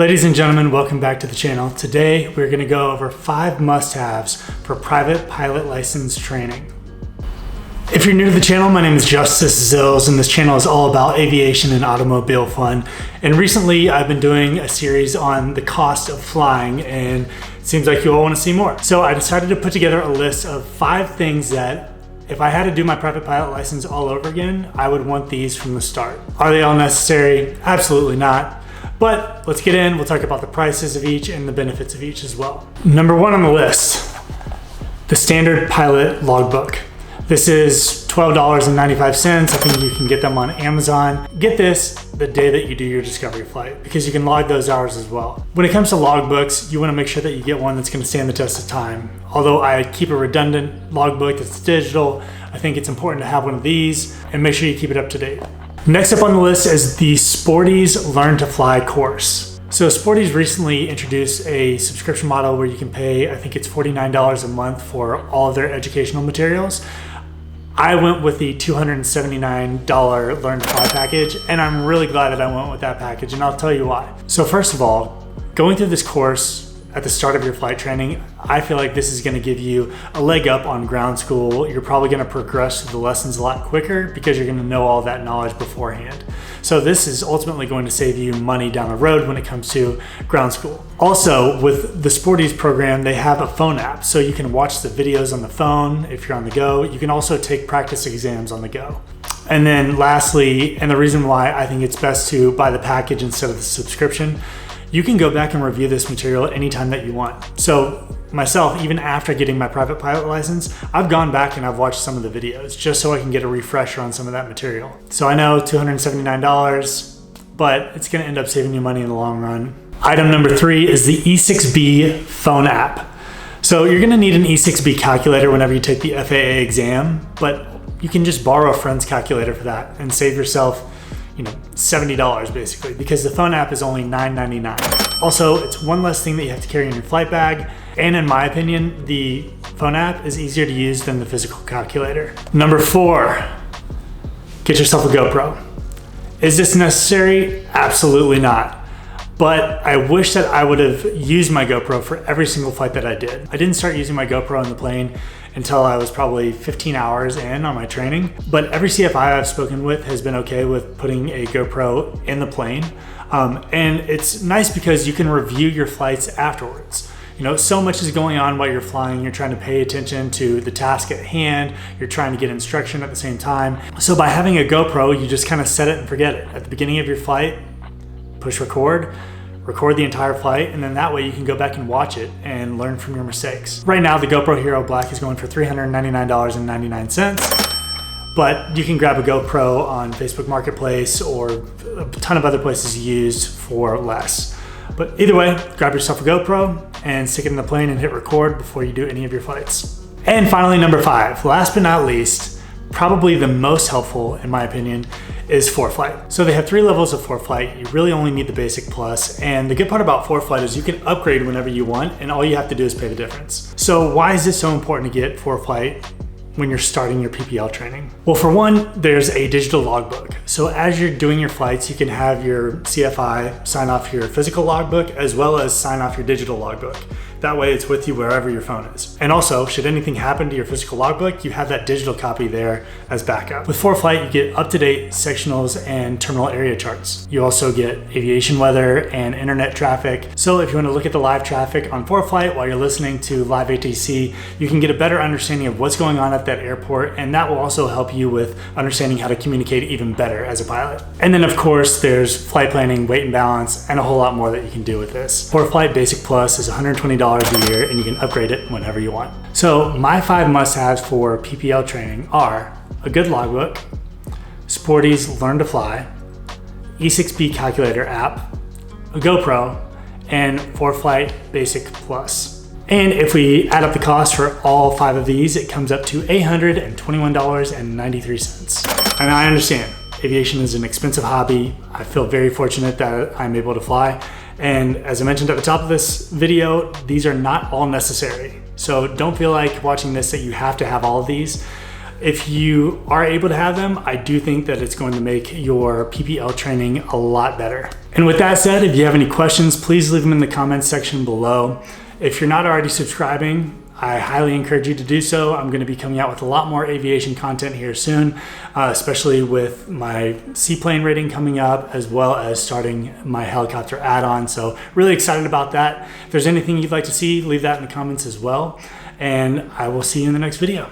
Ladies and gentlemen, welcome back to the channel. Today, we're gonna go over 5 must-haves for private pilot license training. If you're new to the channel, my name is Justice Zills, and this channel is all about aviation and automobile fun. And recently, I've been doing a series on the cost of flying, and it seems like you all wanna see more. So I decided to put together a list of 5 things that if I had to do my private pilot license all over again, I would want these from the start. Are they all necessary? Absolutely not. But let's get in, we'll talk about the prices of each and the benefits of each as well. Number 1 on the list, the standard pilot logbook. This is $12.95. I think you can get them on Amazon. Get this the day that you do your discovery flight because you can log those hours as well. When it comes to logbooks, you want to make sure that you get one that's going to stand the test of time. Although I keep a redundant logbook that's digital, I think it's important to have one of these and make sure you keep it up to date. Next up on the list is the Sporty's Learn to Fly course. So Sporty's recently introduced a subscription model where you can pay, I think it's $49 a month for all of their educational materials. I went with the $279 Learn to Fly package, and I'm really glad that I went with that package, and I'll tell you why. So first of all, going through this course at the start of your flight training, I feel like this is gonna give you a leg up on ground school. You're probably gonna progress through the lessons a lot quicker because you're gonna know all that knowledge beforehand. So this is ultimately going to save you money down the road when it comes to ground school. Also, with the Sporty's program, they have a phone app, so you can watch the videos on the phone if you're on the go. You can also take practice exams on the go. And then lastly, and the reason why I think it's best to buy the package instead of the subscription, you can go back and review this material anytime that you want. So myself, even after getting my private pilot license, I've gone back and I've watched some of the videos just so I can get a refresher on some of that material. So I know $279, but it's gonna end up saving you money in the long run. Item number 3 is the E6B phone app. So you're gonna need an E6B calculator whenever you take the FAA exam, but you can just borrow a friend's calculator for that and save yourself $70 basically, because the phone app is only $9.99. Also, it's one less thing that you have to carry in your flight bag. And in my opinion, the phone app is easier to use than the physical calculator. Number 4, get yourself a GoPro. Is this necessary? Absolutely not. But I wish that I would have used my GoPro for every single flight that I did. I didn't start using my GoPro on the plane until I was probably 15 hours in on my training. But every CFI I've spoken with has been okay with putting a GoPro in the plane. And it's nice because you can review your flights afterwards. So much is going on while you're flying. You're trying to pay attention to the task at hand. You're trying to get instruction at the same time. So by having a GoPro, you just kind of set it and forget it. At the beginning of your flight, push record the entire flight, and then that way you can go back and watch it and learn from your mistakes. Right now, the GoPro Hero Black is going for $399.99, but you can grab a GoPro on Facebook Marketplace or a ton of other places used for less. But either way, grab yourself a GoPro and stick it in the plane and hit record before you do any of your flights. And finally, number 5, last but not least, probably the most helpful in my opinion, is ForeFlight. So they have 3 levels of ForeFlight. You really only need the basic plus. And the good part about ForeFlight is you can upgrade whenever you want, and all you have to do is pay the difference. So why is this so important to get ForeFlight when you're starting your PPL training? Well, for one, there's a digital logbook. So as you're doing your flights, you can have your CFI sign off your physical logbook as well as sign off your digital logbook. That way it's with you wherever your phone is. And also, should anything happen to your physical logbook, you have that digital copy there as backup. With ForeFlight, you get up-to-date sectionals and terminal area charts. You also get aviation weather and internet traffic. So if you want to look at the live traffic on ForeFlight while you're listening to live ATC, you can get a better understanding of what's going on at that airport, and that will also help you with understanding how to communicate even better as a pilot. And then of course, there's flight planning, weight and balance, and a whole lot more that you can do with this. ForeFlight Basic Plus is $120 a year, and you can upgrade it whenever you want. So my 5 must-haves for PPL training are a good logbook, Sporty's Learn to Fly, E6B calculator app, a GoPro, and ForeFlight Basic Plus. And if we add up the cost for all 5 of these, it comes up to $821.93. And I understand, aviation is an expensive hobby. I feel very fortunate that I'm able to fly. And as I mentioned at the top of this video, these are not all necessary. So don't feel like watching this that you have to have all of these. If you are able to have them, I do think that it's going to make your PPL training a lot better. And with that said, if you have any questions, please leave them in the comments section below. If you're not already subscribing, I highly encourage you to do so. I'm going to be coming out with a lot more aviation content here soon, especially with my seaplane rating coming up, as well as starting my helicopter add-on. So really excited about that. If there's anything you'd like to see, leave that in the comments as well. And I will see you in the next video.